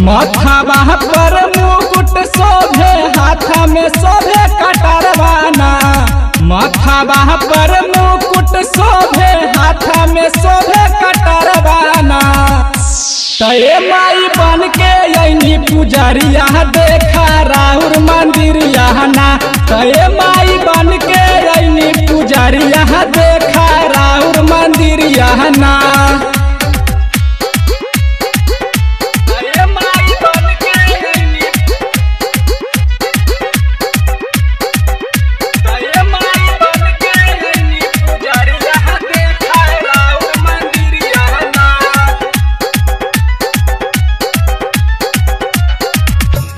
माथावा पर मुकुट शोभे हाथ में शोभे कटरवाना। माथावा पर मुकुट शोभे हाथ में शोभे कटरवाना। तय माई बन के यही पुजरिया देखा राउर मंदिरिया ना। तय माई बन के यही पुजरिया देखा राउर मंदिरिया ना।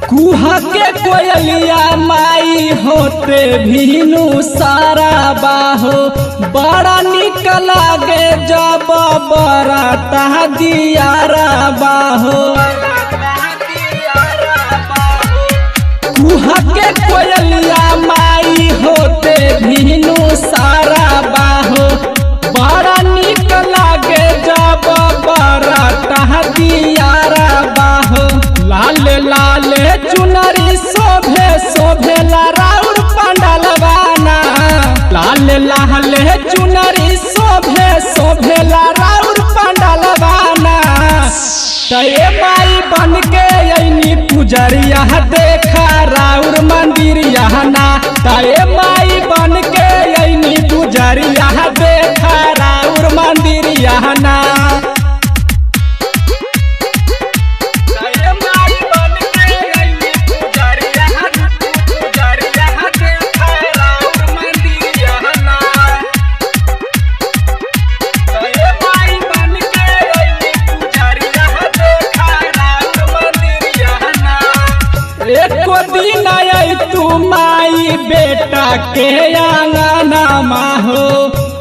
कुहा के कोयलिया माई होते भीनु सारा बाहो। बड़ा निक लागे जब बराता दियारा बाहो। कुहा के कोयलिया माई होते भीनु सारा बाहो। बड़ा निक लागे जब बराता दियारा बाहो। लाल लाल चुनरी शोभे शोभे राउर पंडलवाना। लाल लाल चुनरी शोभे शोभे राउर पंडलवाना। तय माई बन के यही पुजरिया देखा राउर मंदिरिया ना। तय माई बन के यही पुजरिया देखा राउर मंदिरिया ना। एको दिन आई तू माई बेटा के आंगना माहो।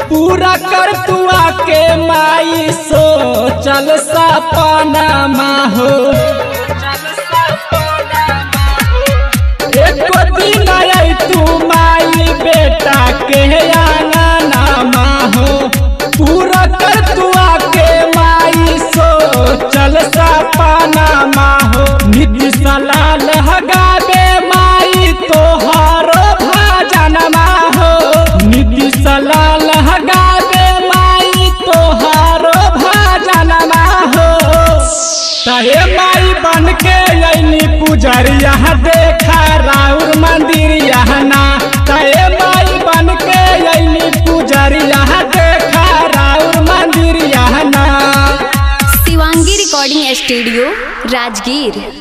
पूरा कर तू आके माई सो चल सपना माहो। एको दिन आई तू माई बेटा के आंगना माहो। पूरा कर तू आके माई सो चल सपना माहो। नित्य सलाल गावे माई तोहारो भजन माहो। नित्य सलाल गावे माई तोहारो भजन माहो। तहे माई बन के यही पुजरिया देखा राउर मंदिरिया ना। तहे माई बन के यही पुजरिया देखा राउर मंदिरिया ना। Shivangi recording studio Rajgir.